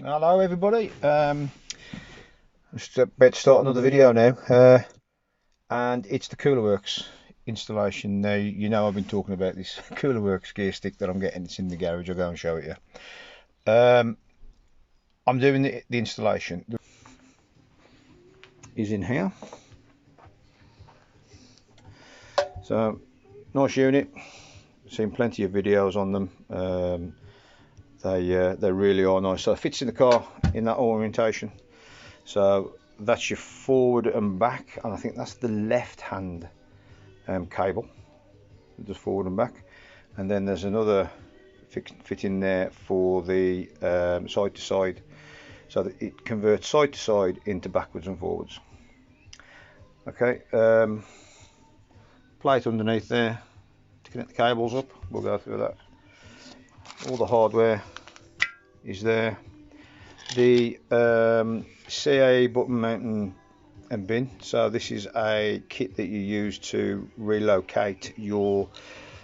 Hello everybody, just about to start another video now, and it's the Coolerworks installation. Now you know I've been talking about this Coolerworks gear stick that I'm getting. It's in the garage. I'll go and show it you. I'm doing the installation. Is in here. So nice unit. Seen plenty of videos on them. They really are nice. So it fits in the car in that orientation. So that's your forward and back, and I think that's the left hand cable, just forward and back. And then there's another fit in there for the side to side, so that it converts side to side into backwards and forwards. Okay, plate underneath there to connect the cables up. We'll go through that. All the hardware is there. The CA button mounting and bin. So this is a kit that you use to relocate your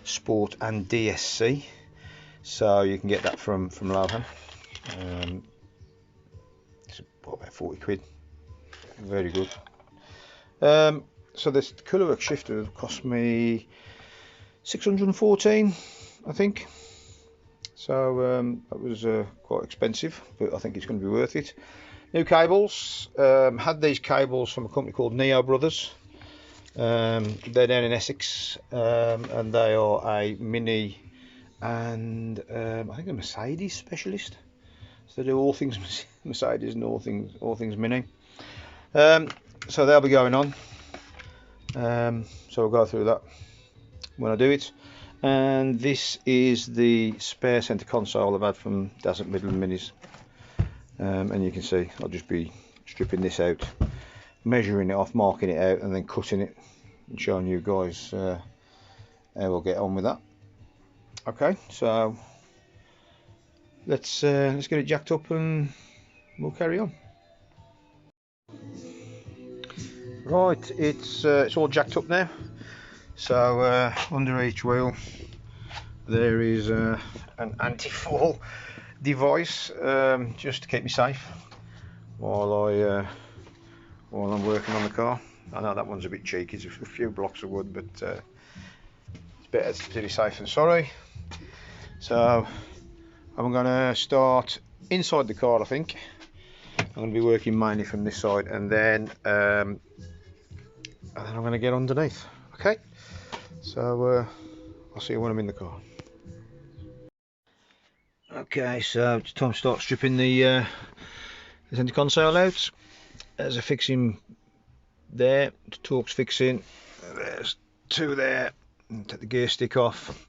Sport and DSC. So you can get that from Lohan. It's about 40 quid. Very good. So this Coolerworks shifter cost me 614, I think. So that was quite expensive, but I think it's going to be worth it. New cables. Had these cables from a company called Neo Brothers. They're down in Essex, and they are a Mini and I think a Mercedes specialist. So they do all things Mercedes and all things Mini. So they'll be going on. So we'll go through that when I do it. And this is the spare centre console I've had from Desert Midland Minis. And you can see I'll just be stripping this out, measuring it off, marking it out, and then cutting it and showing you guys how we'll get on with that. Okay, so let's get it jacked up and we'll carry on. Right, it's all jacked up now. So under each wheel there is an anti-fall device, just to keep me safe while I'm working on the car. I know that one's a bit cheeky, it's a few blocks of wood, but it's better to be safe than sorry. So I'm going to start inside the car. I think I'm going to be working mainly from this side, and then I'm going to get underneath. Okay, so I'll see you when I'm in the car. Okay, so it's time to start stripping the center console out. There's a fixing there, the Torx fixing. There's two there. Take the gear stick off.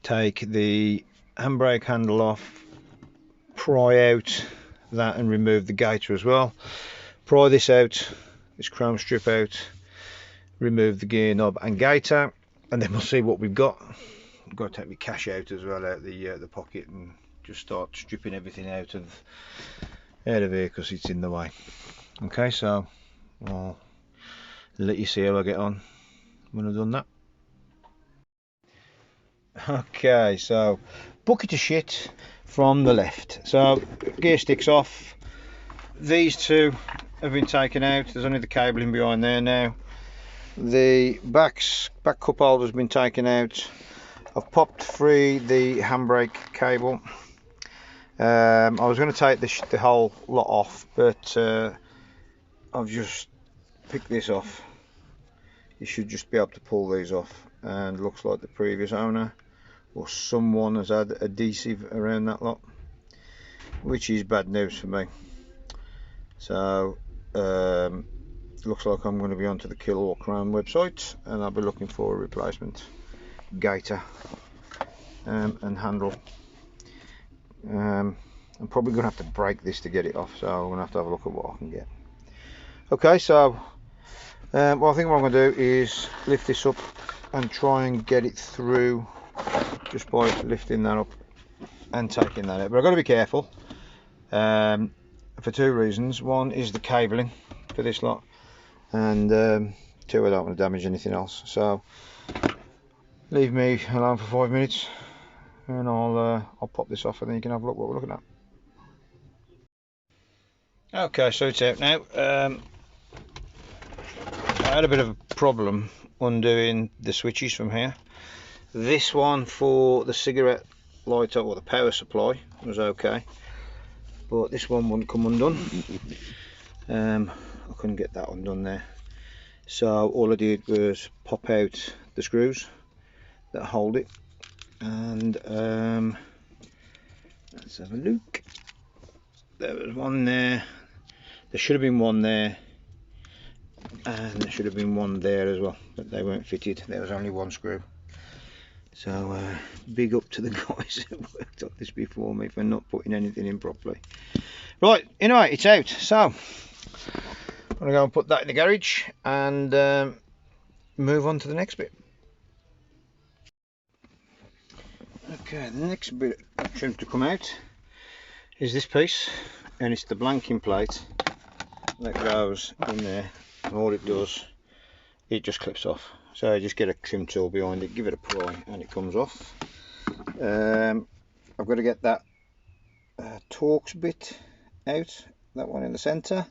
Take the handbrake handle off. Pry out that and remove the gaiter as well. Pry this out, this chrome strip out. Remove the gear knob and gaiter, and then we'll see what we've got. I've got to take my cash out as well out the pocket and just start stripping everything out of here because it's in the way. Okay, so I'll let you see how I get on when I've done that. Okay, so bucket of shit from the left. So gear sticks off. These two have been taken out. There's only the cabling behind there now. The back cup holder has been taken out. I've popped free the handbrake cable. I was going to take the whole lot off, but I've just picked this off. You should just be able to pull these off, and looks like the previous owner or someone has had adhesive around that lot, which is bad news for me. So looks like I'm going to be onto the Kill Crown website, and I'll be looking for a replacement gaiter and handle. I'm probably going to have to break this to get it off, so I'm going to have a look at what I can get. Okay, so well, I think what I'm going to do is lift this up and try and get it through just by lifting that up and taking that out. But I've got to be careful for two reasons. One is the cabling for this lot, and two, I don't want to damage anything else. So leave me alone for 5 minutes and I'll pop this off, and then you can have a look what we're looking at. Okay, so it's out now. I had a bit of a problem undoing the switches from here. This one for the cigarette lighter or the power supply was okay, but this one wouldn't come undone. I couldn't get that undone there, so all I did was pop out the screws that hold it, and let's have a look. There was one there, there should have been one there, and there should have been one there as well, but they weren't fitted. There was only one screw. So big up to the guys who worked on this before me for not putting anything in properly. Right, anyway, it's out. So I'm gonna go and put that in the garage and move on to the next bit. Okay, the next bit of trim to come out is this piece, and it's the blanking plate that goes in there, and all it does, it just clips off. So you just get a trim tool behind it, give it a pry, and it comes off. I've got to get that Torx bit out, that one in the centre,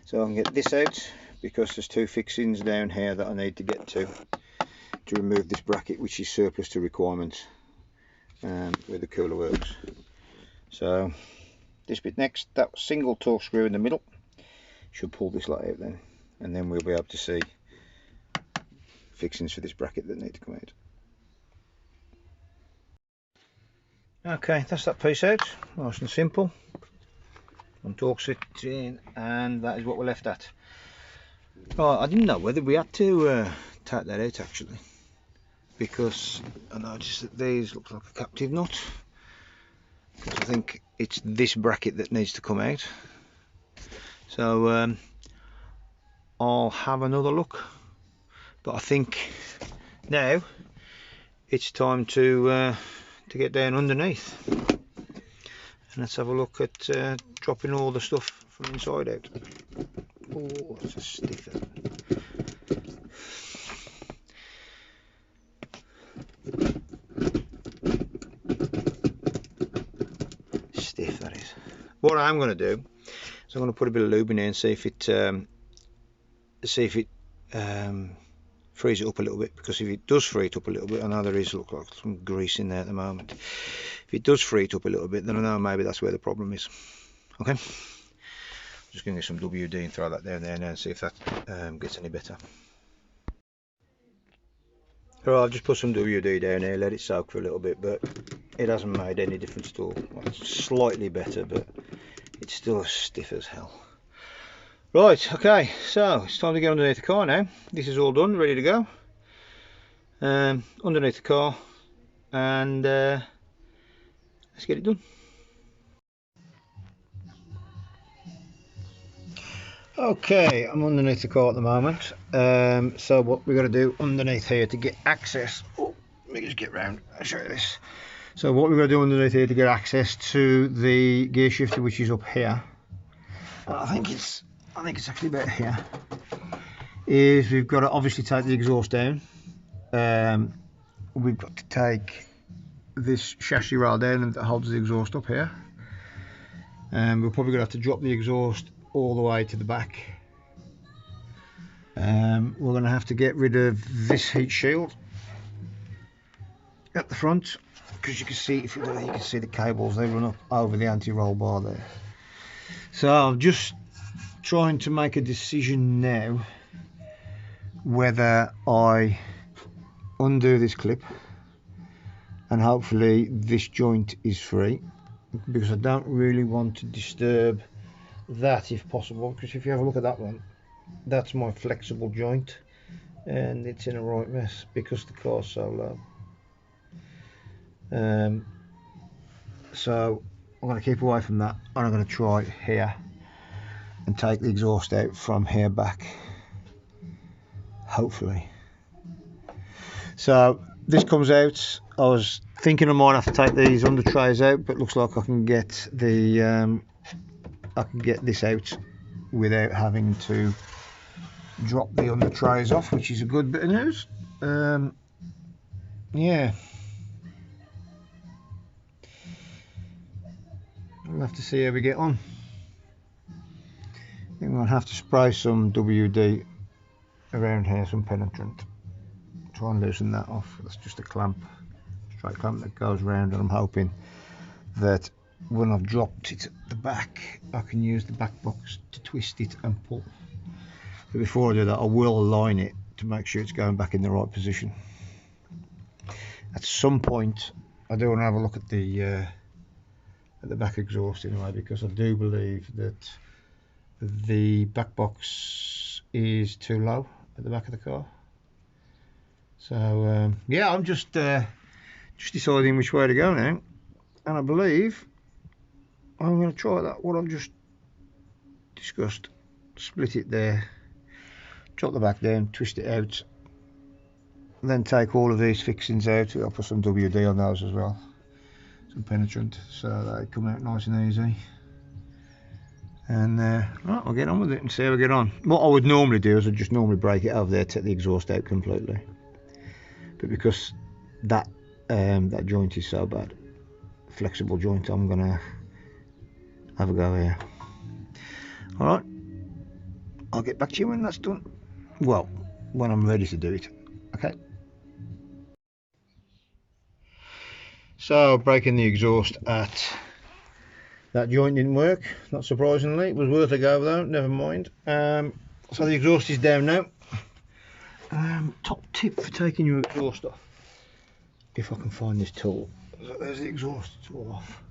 so I can get this out, because there's two fixings down here that I need to get to remove this bracket, which is surplus to requirements with the Coolerworks. So this bit next, that single Torx screw in the middle, should pull this lot out then, and then we'll be able to see fixings for this bracket that need to come out. Okay, that's that piece out, nice and simple. Untorques it in, and that is what we're left at. Oh, I didn't know whether we had to take that out actually, because I noticed that these look like a captive nut, because I think it's this bracket that needs to come out. So I'll have another look, but I think now it's time to get down underneath, and let's have a look at dropping all the stuff from inside out. Oh, it's a stiffer. Stiff, that is. What I'm going to do is I'm going to put a bit of lube in here and see if it frees it up a little bit, because if it does free it up a little bit, I know there is look like some grease in there at the moment. If it does free it up a little bit, then I know maybe that's where the problem is. Okay, just going to get some WD and throw that down there now and see if that gets any better. Right, I've just put some WD down here, let it soak for a little bit, but it hasn't made any difference at all. Well, it's slightly better, but it's still as stiff as hell. Right, okay, so it's time to get underneath the car now. This is all done, ready to go. Underneath the car, and let's get it done. Okay, I'm underneath the car at the moment. So what we're going to do underneath here to get access, oh, let me just get round, I'll show you this. So what we're going to do underneath here to get access to the gear shifter, which is up here, I think it's actually about here, is we've got to obviously take the exhaust down. We've got to take this chassis rail down and that holds the exhaust up here. We're probably going to have to drop the exhaust all the way to the back. We're going to have to get rid of this heat shield at the front, because you can see, if you look, you can see the cables, they run up over the anti-roll bar there. So I'm just trying to make a decision now whether I undo this clip and hopefully this joint is free, because I don't really want to disturb that if possible, because if you have a look at that one, that's my flexible joint and it's in a right mess because the car's so low. So I'm going to keep away from that, and I'm going to try here and take the exhaust out from here back, hopefully. So this comes out. I was thinking I might have to take these under trays out, but looks like I can get the this out without having to drop the under trays off, which is a good bit of news. Yeah, we'll have to see how we get on. think I'm going to have to spray some WD around here, some penetrant. Try and loosen that off. That's just a clamp, straight clamp that goes round, and I'm hoping that when I've dropped it at the back, I can use the back box to twist it and pull. But before I do that, I will align it to make sure it's going back in the right position. At some point, I do want to have a look at the back exhaust anyway, because I do believe that the back box is too low at the back of the car. So yeah, I'm just deciding which way to go now, and I believe I'm going to try that what I've just discussed. Split it there, drop the back down, twist it out, and then take all of these fixings out. I'll put some WD on those as well, some penetrant, so they come out nice and easy. And right, I'll get on with it and see how we get on. What I would normally do is I'd just normally break it over there, take the exhaust out completely. But because that joint is so bad, flexible joint, I'm gonna have a go here. Alright, I'll get back to you when that's done. Well, when I'm ready to do it. Okay. So breaking the exhaust at that joint didn't work, not surprisingly. It was worth a go though, never mind. So the exhaust is down now. Top tip for taking your exhaust off, if I can find this tool. So there's the exhaust tool off.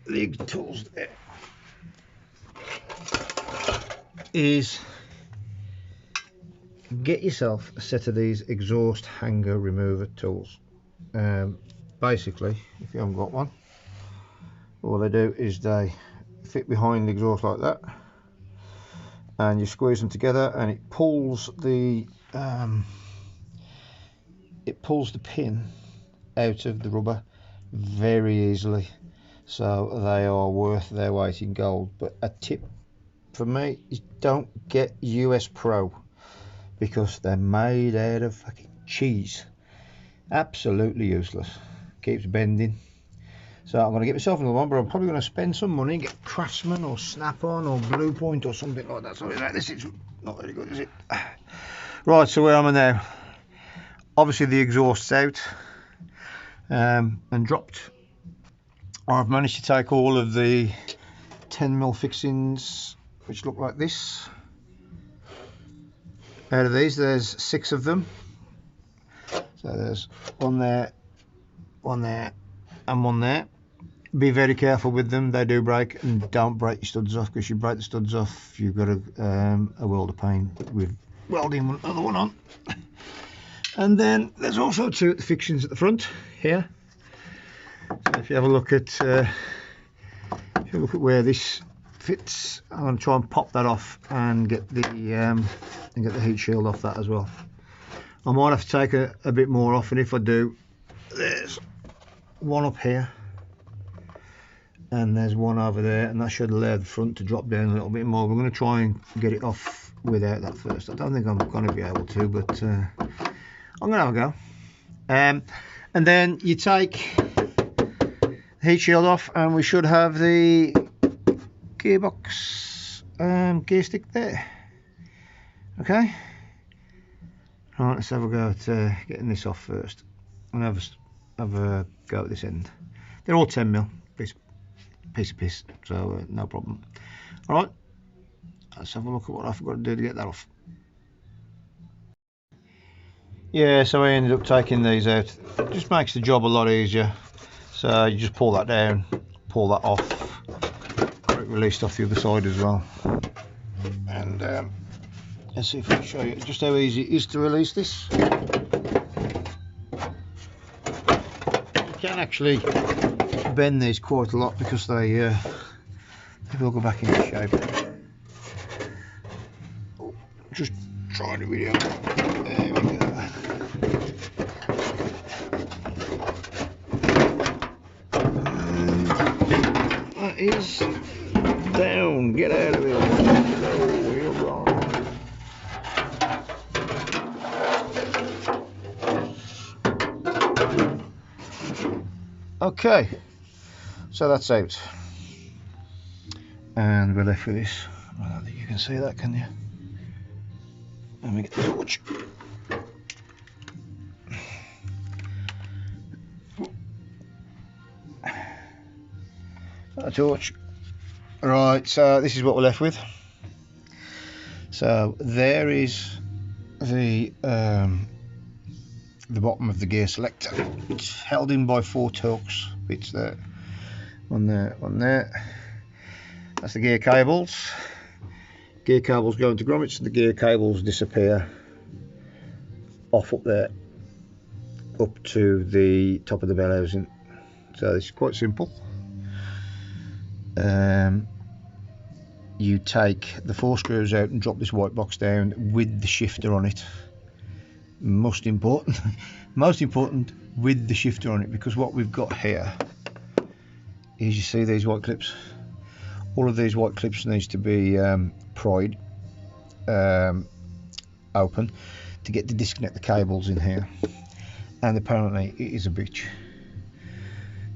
The tools there is get yourself a set of these exhaust hanger remover tools. Basically, if you haven't got one, all they do is they fit behind the exhaust like that, and you squeeze them together, and it pulls the pin out of the rubber very easily. So they are worth their weight in gold. But a tip for me is don't get US Pro, because they're made out of fucking cheese. Absolutely useless. Keeps bending. So I'm going to get myself another one, but I'm probably going to spend some money and get Craftsman or Snap-on or Blue Point or something like that. Something like this. It's not very good, is it? Right, so where am I now? Obviously the exhaust's out and dropped. I've managed to take all of the 10mm fixings, which look like this, out of these. There's 6 of them. So there's one there, and one there. Be very careful with them, they do break, and don't break your studs off, because you break the studs off, you've got a world of pain with welding another one on. And then there's also 2 fixings at the front here. So if you have a look at where this fits, I'm going to try and pop that off and get the heat shield off that as well. I might have to take a bit more off, and if I do, there's one up here and there's one over there, and that should allow the front to drop down a little bit more. We're going to try and get it off without that first. I don't think I'm going to be able to, but I'm going to have a go. And then you take the heat shield off, and we should have the gearbox gear stick there. Okay. Right, let's have a go at getting this off first, and have a go at this end. They're all 10mm, piece of piss, so no problem. All right, let's have a look at what I've got to do to get that off. Yeah, so I ended up taking these out. It just makes the job a lot easier. So you just pull that down, pull that off, get it released off the other side as well. And let's see if I can show you just how easy it is to release this. You can actually bend these quite a lot, because they will go back into shape. Just trying to video. There we go. And that is down. Get out of here. No, you're wrong. Okay, so that's out, and we're left with this. I don't think you can see that, can you? Let me get the torch. A torch. Right, so this is what we're left with. So there is the bottom of the gear selector. It's held in by 4 Torx bits there. On there. That's the gear cables. Gear cables go into grommets, and the gear cables disappear off up there, up to the top of the bell housing. So this is quite simple. You take the 4 screws out and drop this white box down with the shifter on it. Most important with the shifter on it, because what we've got here is, you see these white clips? All of these white clips needs to be pried open to get to disconnect the cables in here, and apparently it is a bitch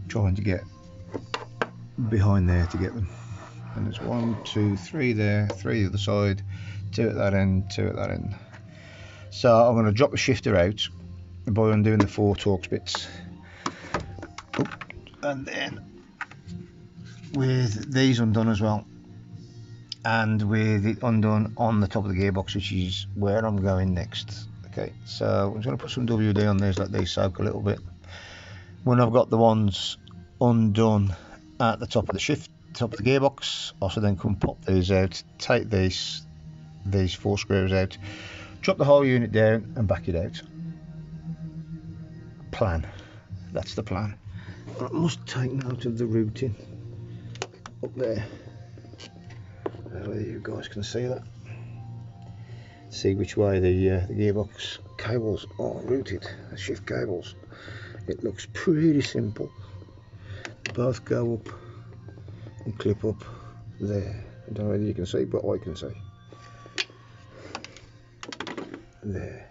trying to get behind there to get them. And there's 1, 2, 3 there, 3 the other side, 2 at that end, 2 at that end. So I'm going to drop the shifter out by undoing the 4 Torx bits, and then with these undone as well, and with it undone on the top of the gearbox, which is where I'm going next. Okay, so I'm just going to put some WD on these, let these soak a little bit. When I've got the ones undone at the top of the top of the gearbox, also then come pop these out, take these 4 screws out, drop the whole unit down and back it out. Plan. That's the plan. I must take note of the routing up there. Whether you guys can see that. See which way the gearbox cables are routed, the shift cables. It looks pretty simple. Both go up and clip up there. I don't know whether you can see, but I can see. There.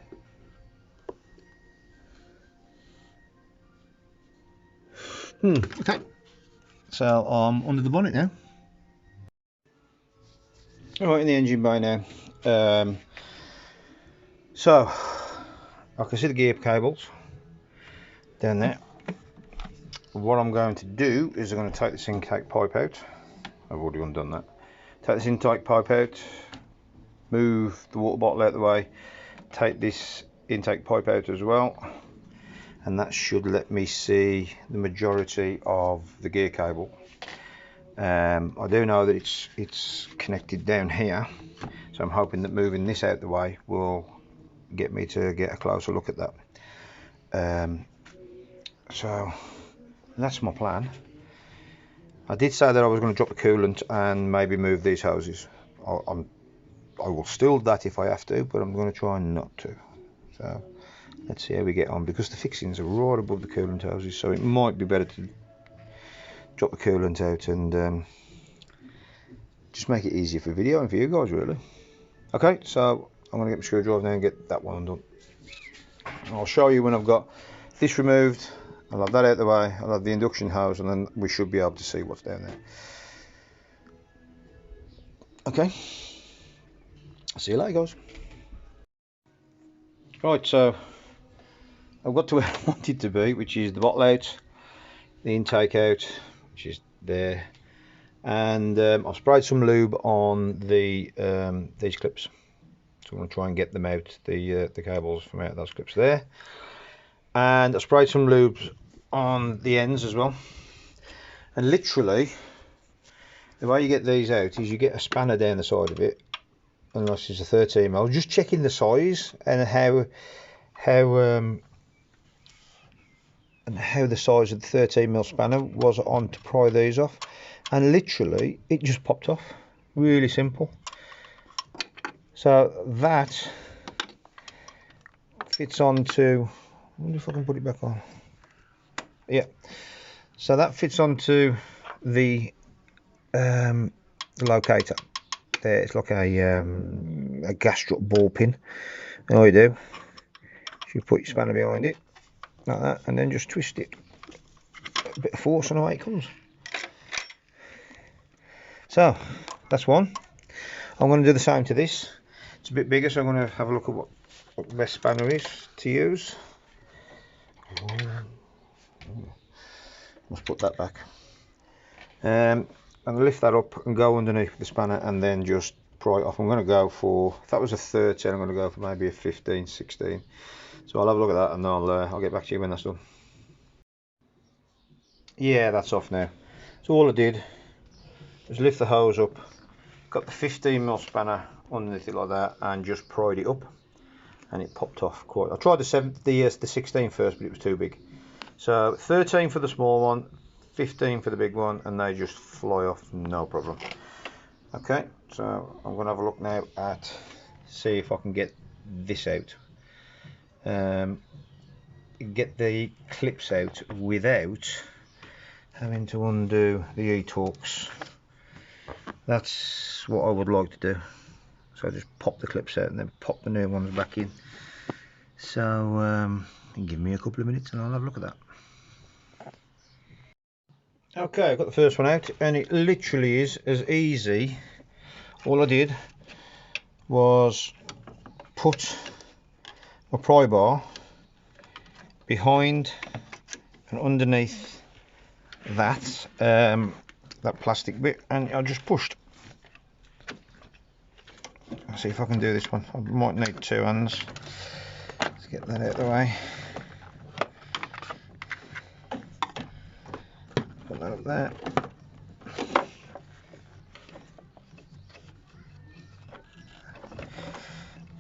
Okay. So I'm under the bonnet now. Right, in the engine bay now. So I can see the gear cables down there. What I'm going to do is I'm going to take this intake pipe out. I've already undone that. Take this intake pipe out, move the water bottle out of the way, take this intake pipe out as well, and that should let me see the majority of the gear cable. I do know that it's connected down here, so I'm hoping that moving this out the way will get me to get a closer look at that. So that's my plan. I did say that I was going to drop the coolant and maybe move these hoses. I will still do that if I have to, but I'm going to try not to. So let's see how we get on, because the fixings are right above the coolant hoses, so it might be better to drop the coolant out and just make it easier for video and for you guys, really. Okay, so I'm going to get my screwdriver now and get that one undone. I'll show you when I've got this removed. I'll have that out the way, I'll have the induction hose, and then we should be able to see what's down there. Okay, see you later, guys. Right, so I've got to where I wanted to be, which is the bottle out, the intake out, which is there, and I've sprayed some lube on the these clips. So I'm going to try and get them out, the cables from out those clips there. And I sprayed some lube on the ends as well. And literally, the way you get these out is you get a spanner down the side of it, unless it's a 13mm. Just checking the size and how the size of the 13mm spanner was on to pry these off, and literally it just popped off. Really simple. So that fits onto, I wonder if I can put it back on. Yeah, so that fits onto the locator there. It's like a gas drop ball pin. And all you do is you put your spanner behind it like that, and then just twist it, a bit of force, and away it comes. So that's one. I'm going to do the same to this. It's a bit bigger, so I'm going to have a look at what the best spanner is to use. Must put that back. I'm going to lift that up and go underneath the spanner and then just pry it off. I'm going to go for, if that was a 13, I'm going to go for maybe a 15, 16. So I'll have a look at that and I'll get back to you when that's done. Yeah, that's off now. So all I did was lift the hose up, got the 15mm spanner underneath it like that, and just pried it up, and it popped off quite. I tried the 16 first, but it was too big. So 13 for the small one, 15 for the big one, and they just fly off, no problem. Okay, so I'm going to have a look now at, see if I can get this out. Get the clips out without having to undo the e-torques. That's what I would like to do. So I just pop the clips out and then pop the new ones back in. So give me a couple of minutes and I'll have a look at that. Okay, I've got the first one out and it literally is as easy. All I did was put my pry bar behind and underneath that that plastic bit, and I just pushed. Let's see if I can do this one. I might need two hands. Let's get that out of the way. Put that up there.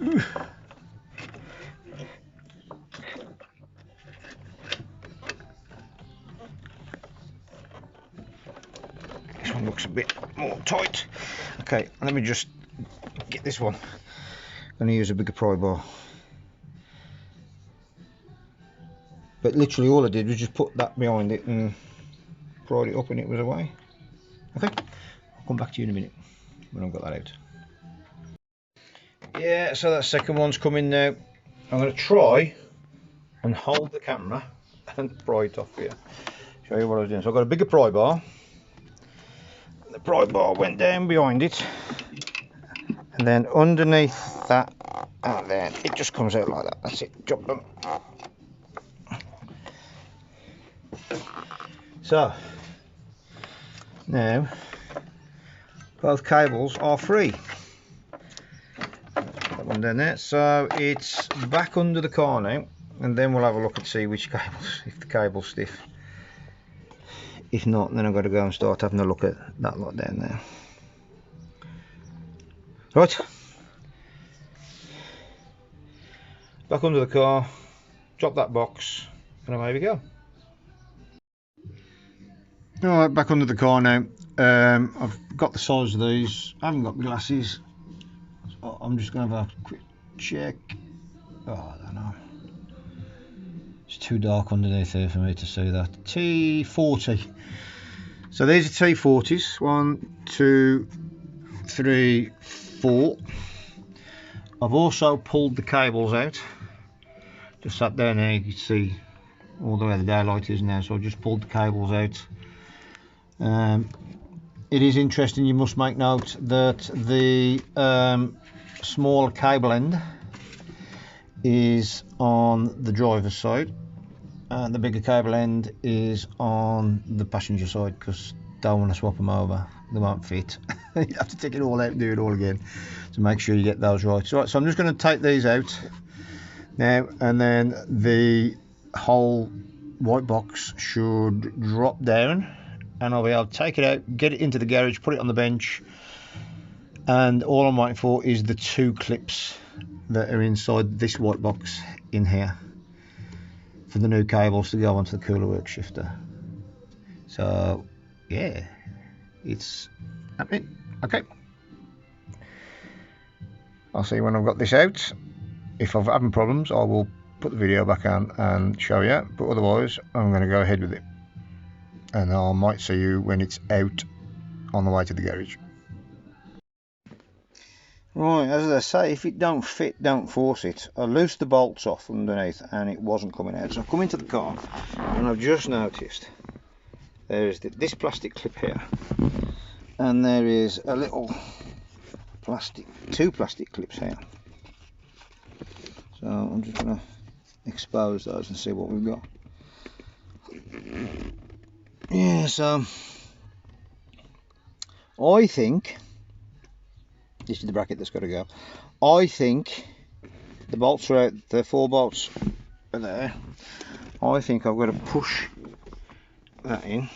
Ooh. This one looks a bit more tight. Okay, let me just get this one. I'm going to use a bigger pry bar. But literally all I did was just put that behind it and pried it up and it was away. Okay, I'll come back to you in a minute when I've got that out. Yeah, so that second one's coming now. I'm going to try and hold the camera and pry it off here. Show you what I was doing. So I've got a bigger pry bar. The pry bar went down behind it, and then underneath that, and then it just comes out like that. That's it. Drop them. So now both cables are free. That one down there. So it's back under the car now, and then we'll have a look and see which cables, if the cable's stiff. If not, then I've got to go and start having a look at that lot down there. Right, back under the car, drop that box, and away we go. Alright, back under the car now. I've got the size of these. I haven't got my glasses, so I'm just going to have a quick check. Oh, I don't know. It's too dark underneath here for me to see that. T40. So these are T40s. 1, 2, 3, 4. I've also pulled the cables out. Just sat down there, you can see all the way the daylight is now. So I've just pulled the cables out. It is interesting, you must make note that the small cable end is on the driver's side and the bigger cable end is on the passenger side, because don't want to swap them over, they won't fit. You have to take it all out and do it all again, so make sure you get those right. So I'm just going to take these out now, and then the whole white box should drop down and I'll be able to take it out, get it into the garage, put it on the bench, and all I'm waiting for is the 2 clips that are inside this white box in here for the new cables to go onto the Coolerworks shifter. So yeah, it's happening. Okay, I'll see when I've got this out. If I'm having problems, I will put the video back on and show you, but otherwise I'm going to go ahead with it, and I might see you when it's out on the way to the garage. Right, as I say, if it don't fit, don't force it. I loosed the bolts off underneath and it wasn't coming out. So I've come into the car and I've just noticed there's this plastic clip here, and there is a little two plastic clips here. So I'm just going to expose those and see what we've got. Yeah, so I think this is the bracket that's got to go. I think the bolts are out, the 4 bolts are there. I think I've got to push that in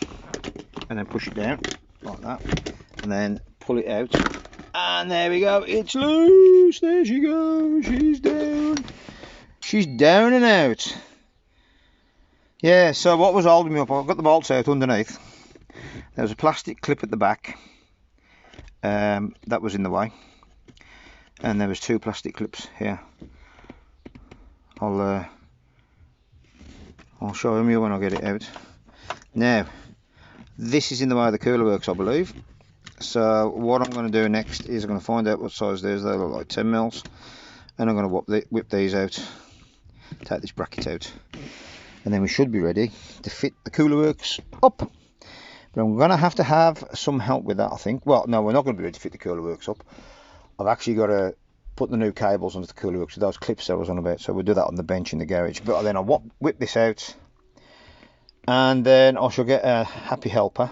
and then push it down like that and then pull it out, and there we go, it's loose. There she goes, she's down and out. Yeah, so what was holding me up, I've got the bolts out underneath. There was a plastic clip at the back that was in the way, and there was 2 plastic clips here. I'll show you when I get it out. Now this is in the way of the Coolerworks, I believe. So what I'm going to do next is I'm going to find out what size these. They look like 10 mils, and I'm going to whip these out, take this bracket out, and then we should be ready to fit the Coolerworks up. But I'm going to have some help with that, I think. Well, no, we're not going to be ready to fit the Coolerworks up. I've actually got to put the new cables onto the Coolerworks with those clips I was on about, so we'll do that on the bench in the garage. But then I'll whip this out, and then I shall get a happy helper.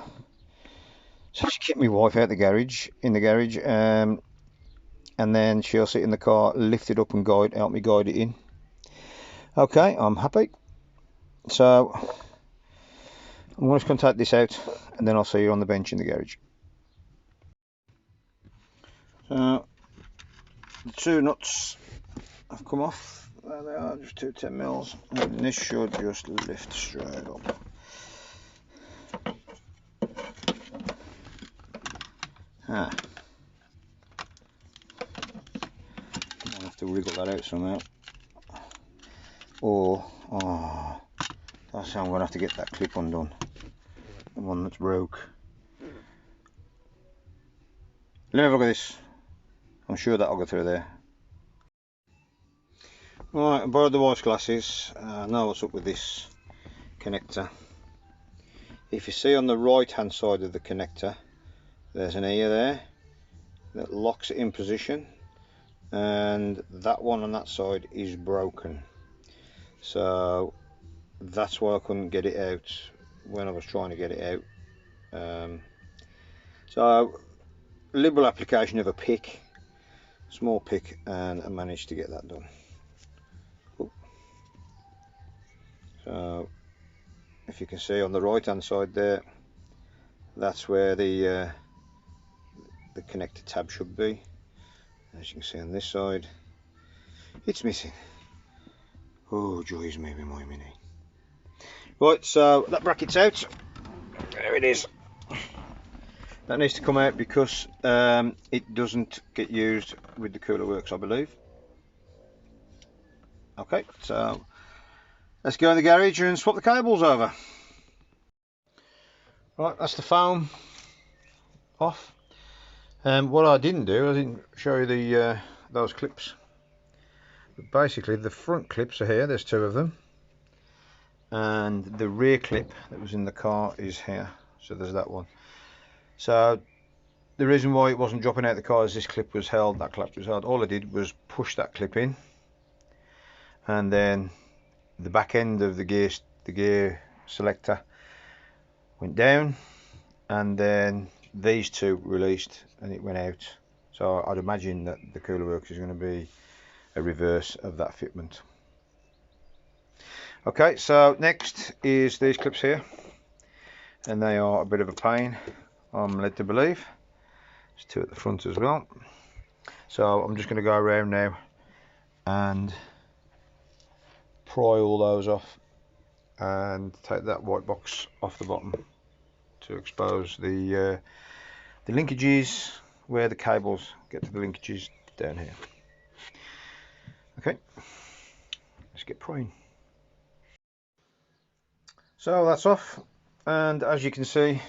So she kept my wife out in the garage, and then she'll sit in the car, lift it up and help me guide it in. Okay, I'm happy. So I'm just going to take this out, and then I'll see you on the bench in the garage. So the 2 nuts have come off. There they are, just 2 10 mils, and this should just lift straight up. I'll have to wriggle that out somehow. Or, that's how I'm going to have to get that clip undone. The one that's broke. Let me have a look at this. I'm sure that'll go through there. Right, I borrowed the wife's glasses. I know what's up with this connector. If you see on the right hand side of the connector, there's an ear there that locks it in position, and that one on that side is broken. So that's why I couldn't get it out when I was trying to get it out. So liberal application of a pick, small pick, and I managed to get that done. Cool. So if you can see on the right hand side there, that's where the connector tab should be. As you can see on this side, it's missing. Oh, joys, maybe my mini. Right, so that bracket's out. There it is. That needs to come out because it doesn't get used with the Coolerworks, I believe. Okay, so let's go in the garage and swap the cables over. Right, that's the foam off. What I didn't do, I didn't show you those clips. But basically, the front clips are here. There's 2 of them, and the rear clip that was in the car is here. So there's that one. So the reason why it wasn't dropping out the car is this clip was held, that clip was held. All I did was push that clip in, and then the back end of the gear selector went down, and then these 2 released and it went out. So I'd imagine that the Coolerworks is going to be a reverse of that fitment. Okay, so next is these clips here, and they are a bit of a pain, I'm led to believe. There's 2 at the front as well. So I'm just going to go around now and pry all those off and take that white box off the bottom to expose the linkages, where the cables get to the linkages down here. Okay, let's get prying. So that's off, and as you can see,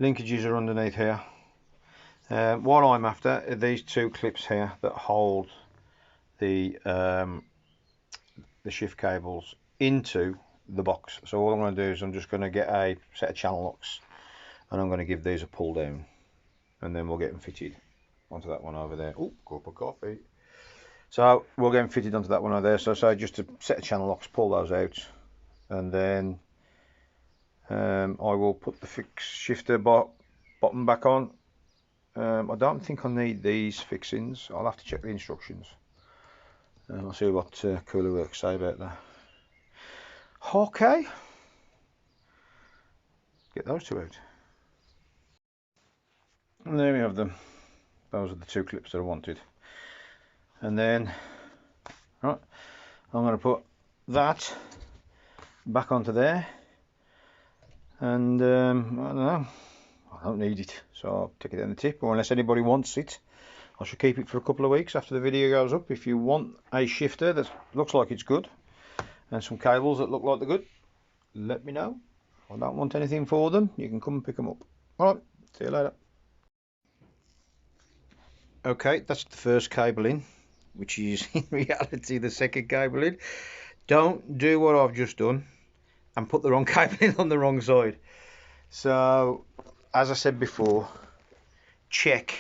linkages are underneath here. What I'm after are these 2 clips here that hold the shift cables into the box. So all I'm going to do is I'm just going to get a set of channel locks, and I'm going to give these a pull down, and then we'll get them fitted. onto that one over there. Oh, cup of coffee. So we'll get them fitted onto that one over there. So just a set of channel locks, pull those out, and then I will put the fix shifter bottom back on. I don't think I need these fixings. I'll have to check the instructions. I'll see what Coolerworks say about that. Okay, get those two out. And there we have them. Those are the two clips that I wanted. And then, right, I'm going to put that back onto there. And I don't know, I don't need it, so I'll take it in the tip, or unless anybody wants it, I should keep it for a couple of weeks after the video goes up. If you want a shifter that looks like it's good, and some cables that look like they're good, let me know. I don't want anything for them, you can come and pick them up. Alright, see you later. Okay, that's the first cable in, which is in reality the second cable in. Don't do what I've just done and put the wrong cable in on the wrong side. So, as I said before, check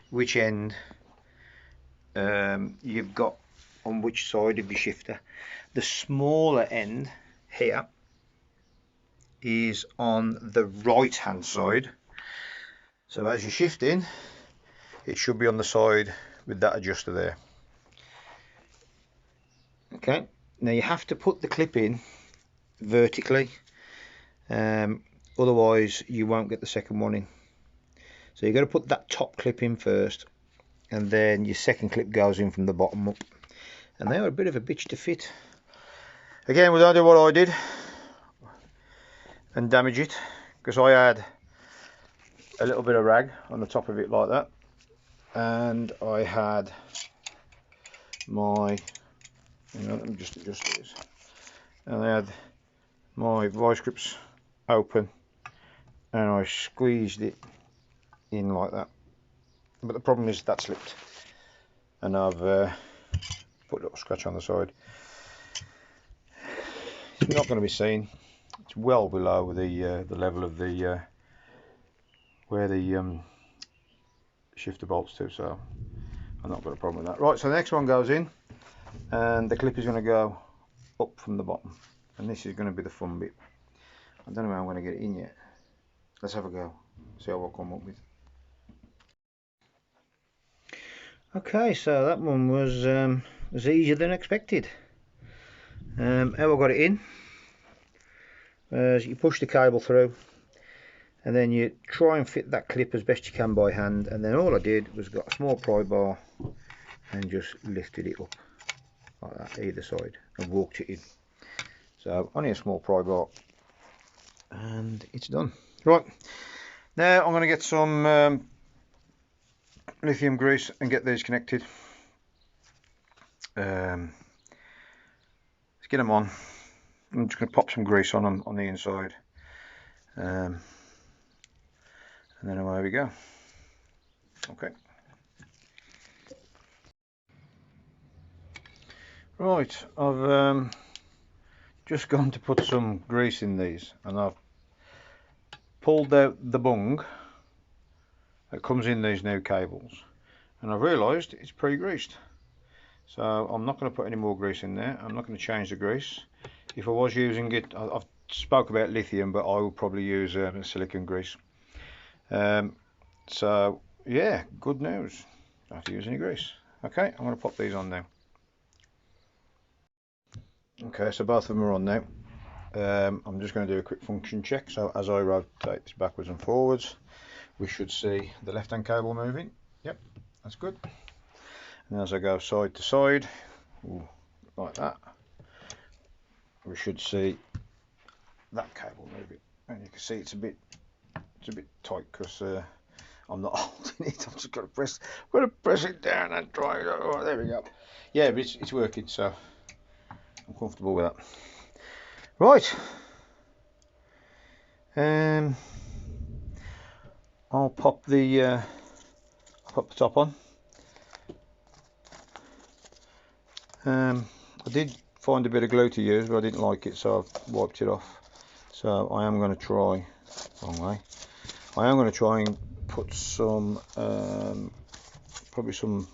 which end you've got on which side of your shifter. The smaller end here is on the right hand side. So as you're shifting, it should be on the side with that adjuster there. Okay, now you have to put the clip in vertically, otherwise you won't get the second one in. So you've got to put that top clip in first, and then your second clip goes in from the bottom up, and they are a bit of a bitch to fit. Again, we don't do what I did and damage it, because I had a little bit of rag on the top of it like that, and I had my, let me just adjust this, and I had my vice grips open, and I squeezed it in like that, but the problem is that slipped, and I've put a little scratch on the side. It's not going to be seen. It's well below the level of the where the shifter bolts to, so I've not got a problem with that. Right, so the next one goes in, and the clip is going to go up from the bottom, and this is going to be the fun bit. I don't know how I'm going to get it in yet. Let's have a go, see how I come up with. Okay, so that one was easier than expected. How I got it in is you push the cable through, and then you try and fit that clip as best you can by hand, and then all I did was got a small pry bar and just lifted it up like that either side and walked it in. So only a small pry bar, and it's done. Right, now I'm going to get some lithium grease and get these connected. Let's get them on. I'm just going to pop some grease on them on the inside, and then away we go. Okay. Right, I've just gone to put some grease in these, and I've pulled out the bung that comes in these new cables, and I've realised it's pre-greased. So I'm not going to put any more grease in there. I'm not going to change the grease. If I was using it, I've spoke about lithium, but I will probably use silicone grease. So yeah, good news. Don't have to use any grease. Okay, I'm going to pop these on now. Okay, so both of them are on now. I'm just going to do a quick function check. So as I rotate this backwards and forwards, we should see the left hand cable moving. Yep, that's good. And as I go side to side, like that, we should see that cable moving. And you can see it's a bit tight because I'm not holding it. I've just got to press it down and try it. Oh, there we go. Yeah, but it's working, so I'm comfortable with that. Right. I'll pop the top on. I did find a bit of glue to use, but I didn't like it, so I've wiped it off. So I am going to try, wrong way, I am going to try and put some probably some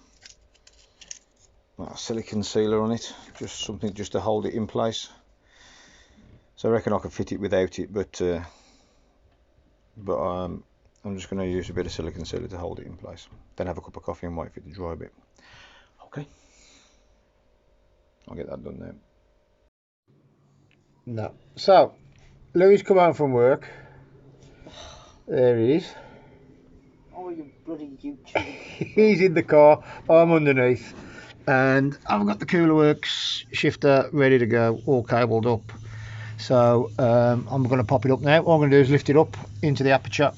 silicone sealer on it, just something just to hold it in place. So I reckon I could fit it without it, but I'm just going to use a bit of silicone sealer to hold it in place. Then have a cup of coffee and wait for it to dry a bit. Okay, I'll get that done now. No. So, Louis come home from work. There he is. Oh, you bloody YouTube. He's in the car, I'm underneath. And I've got the Coolerworks shifter ready to go, all cabled up. So I'm going to pop it up now. All I'm going to do is lift it up into the aperture.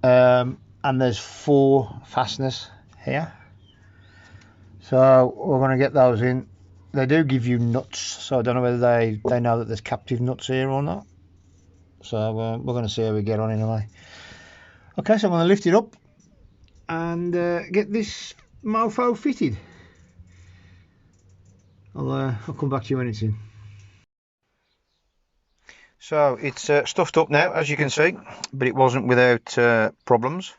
And there's 4 fasteners here. So we're going to get those in. They do give you nuts, so I don't know whether they know that there's captive nuts here or not. So we're going to see how we get on anyway. Okay, so I'm going to lift it up and get this mofo fitted. I'll come back to you when it's in. So it's stuffed up now, as you can see, but it wasn't without problems.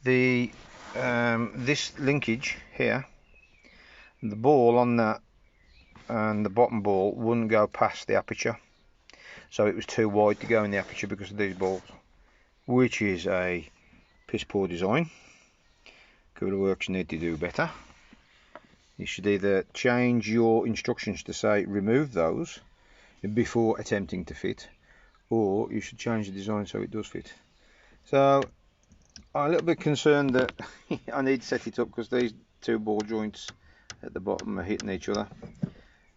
The this linkage here, the ball on that and the bottom ball wouldn't go past the aperture, so it was too wide to go in the aperture because of these balls, which is a piss poor design. Coolerworks need to do better. You should either change your instructions to say remove those before attempting to fit, or you should change the design so it does fit. So I'm a little bit concerned that I need to set it up because these 2 ball joints at the bottom are hitting each other,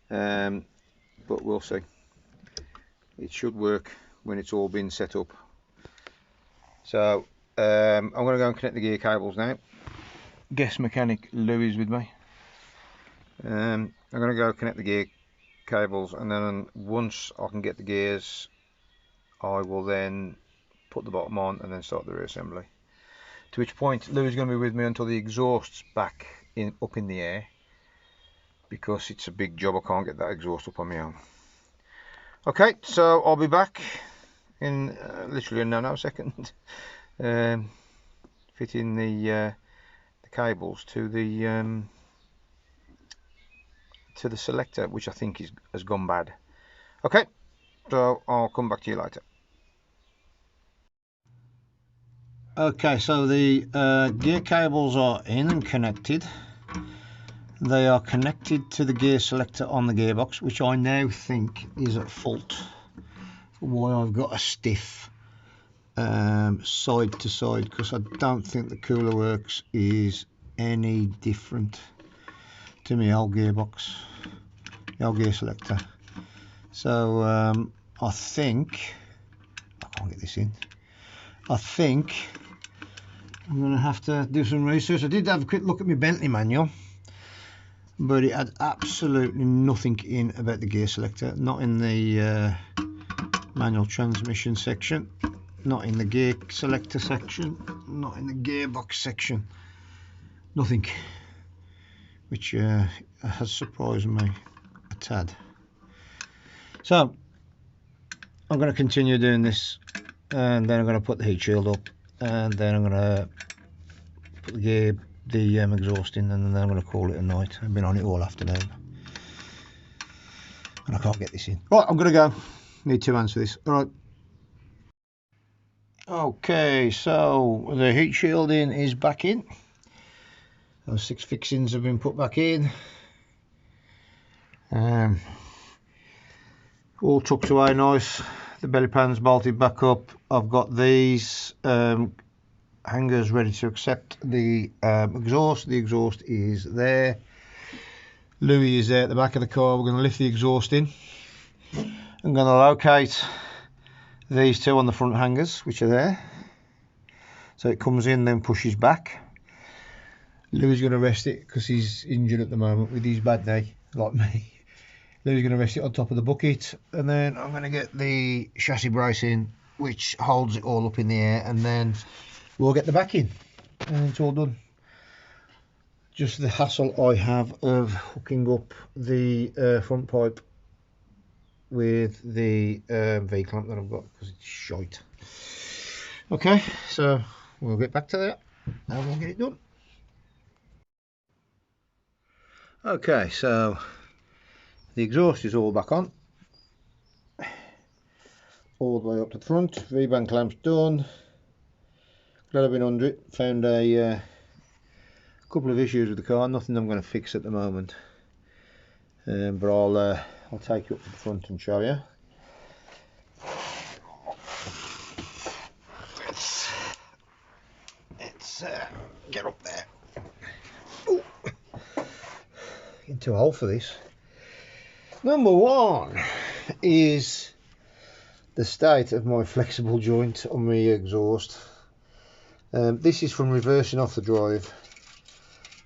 but we'll see. It should work when it's all been set up. So I'm going to go and connect the gear cables now. Guest mechanic Louis is with me. I'm going to go connect the gear cables, and then once I can get the gears, I will then put the bottom on and then start the reassembly. To which point Louis is going to be with me until the exhaust's back up in the air, because it's a big job. I can't get that exhaust up on my own. Okay, so I'll be back in literally a nanosecond, fitting the cables to the selector, which I think has gone bad. Okay, so I'll come back to you later. Okay, so the gear cables are in and connected. They are connected to the gear selector on the gearbox, which I now think is at fault for why I've got a stiff side to side, because I don't think the Coolerworks is any different to my old gearbox, the old gear selector. So I think I can't get this in. I think I'm going to have to do some research. I did have a quick look at my Bentley manual, but it had absolutely nothing in about the gear selector. Not in the manual transmission section, not in the gear selector section, not in the gearbox section. Nothing, which has surprised me a tad. So I'm going to continue doing this, and then I'm going to put the heat shield up, and then I'm going to put the exhaust in, and then I'm going to call it a night. I've been on it all afternoon and I can't get this in. Right, I'm going to go. Need 2 hands for this. All right. Okay, so the heat shielding is back in. Those 6 fixings have been put back in. All tucked away nice. The belly pan's bolted back up. I've got these hangers ready to accept the exhaust. The exhaust is there. Louis is there at the back of the car. We're going to lift the exhaust in. I'm going to locate these 2 on the front hangers, which are there. So it comes in, then pushes back. Louis is going to rest it because he's injured at the moment with his bad knee, like me. Louis is going to rest it on top of the bucket, and then I'm going to get the chassis brace in, which holds it all up in the air, and then we'll get the back in, and it's all done. Just the hassle I have of hooking up the front pipe with the V-clamp that I've got, because it's shite. Okay, so we'll get back to that and we'll get it done. Okay, so the exhaust is all back on, all the way up to the front. V-band clamp's done. Glad I've been under it. Found a couple of issues with the car. Nothing I'm going to fix at the moment, but I'll take you up to the front and show you. Let's get up there. Ooh. Getting too old for this. Number one is the state of my flexible joint on my exhaust. This is from reversing off the drive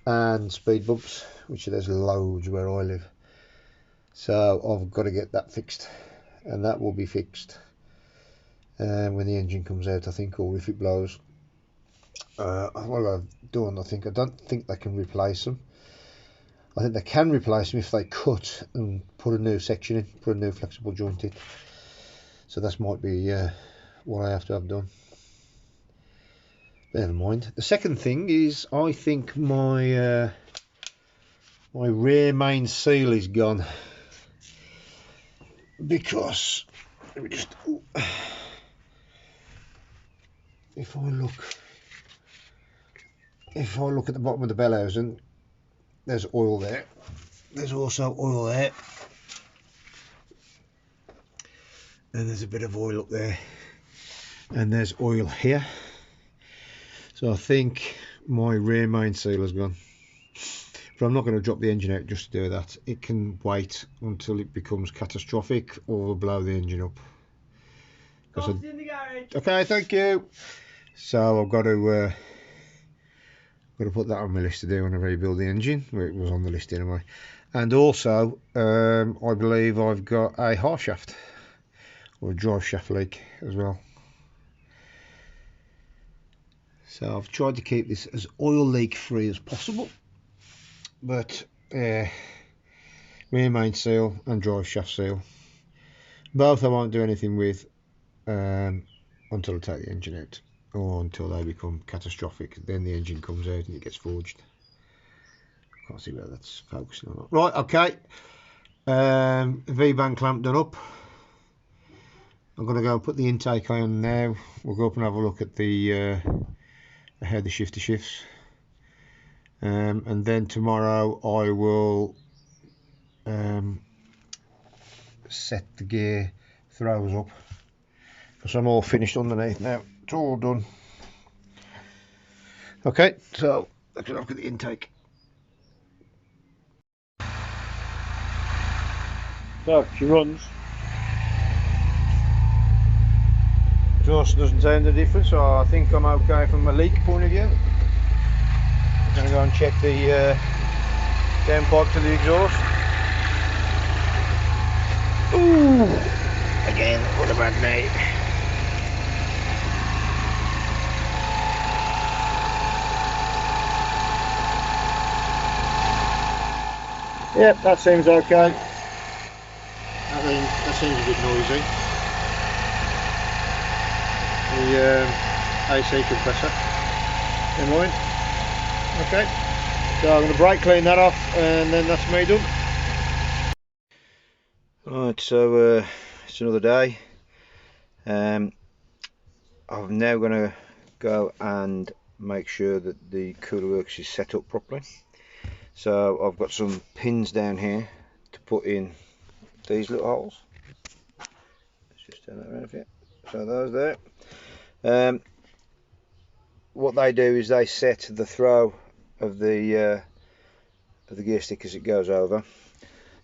and speed bumps, which there's loads where I live. So I've got to get that fixed, and that will be fixed when the engine comes out, I think, or if it blows. What I've done, I don't think they can replace them. I think they can replace them if they cut and put a new section in, put a new flexible joint in. So that might be what I have to have done. Never mind. The second thing is, I think my my rear main seal is gone, because let me just, if I look at the bottom of the bellows, and there's oil there. There's also oil there, and there's a bit of oil up there, and there's oil here. So I think my rear main seal has gone, but I'm not going to drop the engine out just to do that. It can wait until it becomes catastrophic, or blow the engine up. In the garage. Okay, thank you. So I've got to put that on my list to do when I rebuild the engine. Well, it was on the list anyway. And also, I believe I've got a half shaft or a drive shaft leak as well. So I've tried to keep this as oil leak free as possible, but rear main seal and drive shaft seal, both I won't do anything with until I take the engine out, or until they become catastrophic. Then the engine comes out and it gets forged. Can't see whether that's focusing or not. Right, okay. V-band clamp done up. I'm going to go and put the intake on now. We'll go up and have a look at the how the shifter shifts, and then tomorrow I will set the gear throws up, because I'm all finished underneath now. It's all done. Okay, so let's look at the intake. So she runs. Exhaust doesn't sound the difference, so I think I'm okay from a leak point of view. I'm going to go and check the downpipe to the exhaust. Ooh, again, what a bad night. Yep, that seems okay. That seems a bit noisy. The AC compressor in line. Okay, so I'm going to brake clean that off, and then that's me done. Right, so it's another day. I'm now going to go and make sure that the Coolerworks is set up properly. So I've got some pins down here to put in these little holes. Let's just turn that around a bit. So those there. What they do is they set the throw of the gear stick as it goes over,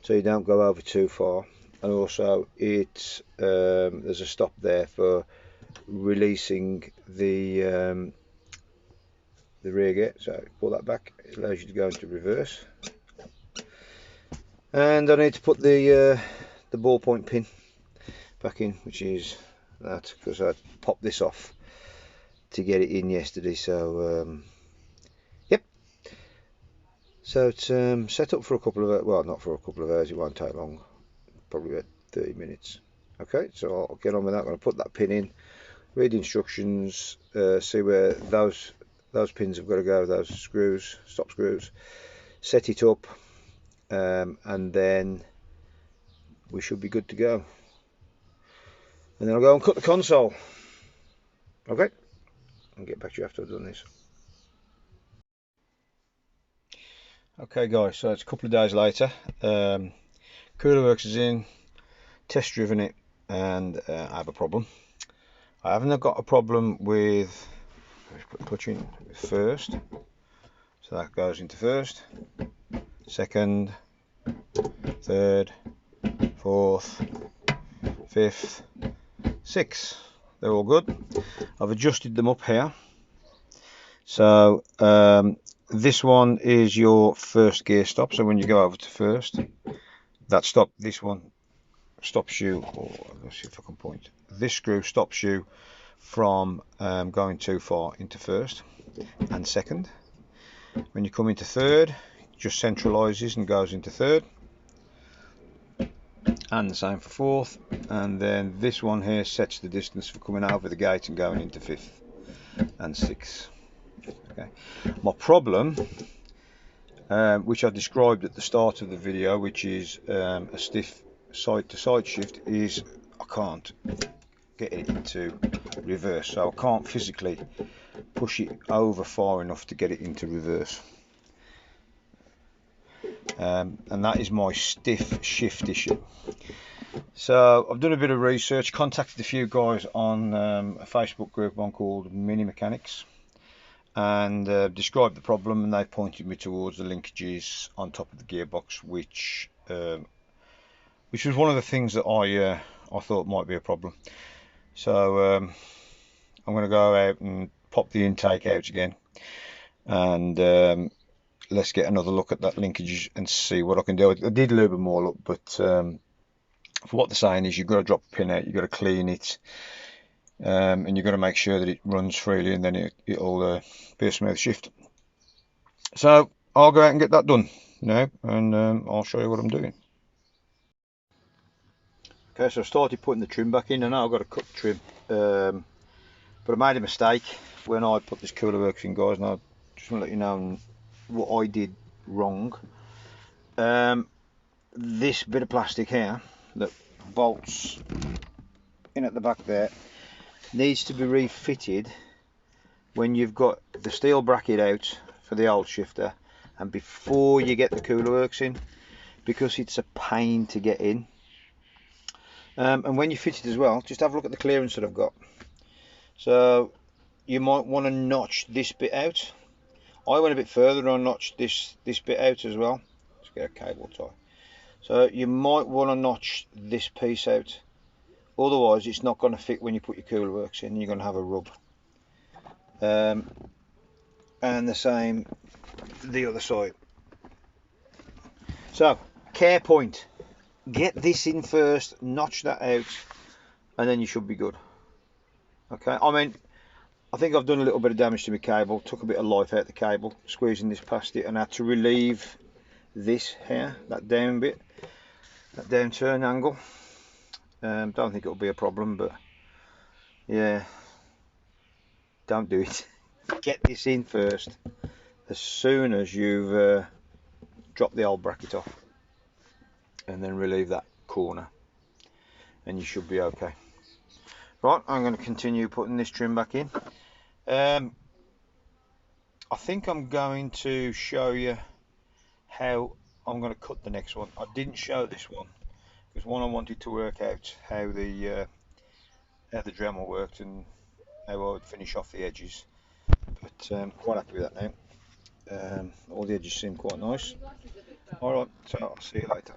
so you don't go over too far, and also it's there's a stop there for releasing the rear gear. So pull that back, it allows you to go into reverse. And I need to put the ballpoint pin back in, which is that, because I popped this off to get it in yesterday. So yep, so it's set up for a couple of, well, not for a couple of hours, it won't take long, probably about 30 minutes. Okay, so I'll get on with that. I'm going to put that pin in, read the instructions, see where those pins have got to go, those screws, stop screws, set it up, and then we should be good to go. And then I'll go and cut the console. Okay, I'll get back to you after I've done this. Okay guys, so it's a couple of days later. Coolerworks is in, test driven it, and I have a problem. I haven't got a problem with, let's put the clutch in first, so that goes into first, second, third, fourth, fifth, sixth. They're all good. I've adjusted them up here. So this one is your first gear stop, so when you go over to first, that stop, this one stops you, or let's see if I can point, this screw stops you from going too far into first and second. When you come into third, it just centralizes and goes into third, and the same for fourth. And then this one here sets the distance for coming over the gate and going into fifth and sixth. Okay. My problem, which I described at the start of the video, which is a stiff side to side shift, is I can't get it into reverse, so I can't physically push it over far enough to get it into reverse, and that is my stiff shift issue. So I've done a bit of research, contacted a few guys on a Facebook group, one called Mini Mechanics, and described the problem, and they pointed me towards the linkages on top of the gearbox, which was one of the things that I thought might be a problem. So I'm going to go out and pop the intake out again, and let's get another look at that linkage and see what I can do. I did lube them all up, but for what they're saying is you've got to drop the pin out, you've got to clean it, and you've got to make sure that it runs freely, and then it'll be a smooth shift. So I'll go out and get that done now, and I'll show you what I'm doing. Okay, so I started putting the trim back in, and now I've got to cut the trim, but I made a mistake when I put this Coolerworks in, guys, and I just want to let you know what I did wrong. This bit of plastic here that bolts in at the back there needs to be refitted when you've got the steel bracket out for the old shifter and before you get the Coolerworks in, because it's a pain to get in. And when you fit it as well, just have a look at the clearance that I've got. So you might want to notch this bit out. I went a bit further and I notched this bit out as well. Let's get a cable tie. So you might want to notch this piece out, otherwise it's not going to fit when you put your Coolerworks in, you're going to have a rub. And the same the other side. So care point, get this in first, notch that out, and then you should be good. Okay, I mean, I think I've done a little bit of damage to my cable, took a bit of life out of the cable, squeezing this past it, and had to relieve this here, that down bit, that down turn angle. Don't think it'll be a problem, but yeah, don't do it. Get this in first as soon as you've dropped the old bracket off, and then relieve that corner, and you should be okay. Right, I'm going to continue putting this trim back in. I think I'm going to show you how I'm going to cut the next one. I didn't show this one because I wanted to work out how the Dremel worked and how I would finish off the edges, but quite happy with that now. All the edges seem quite nice. Alright, so I'll see you later.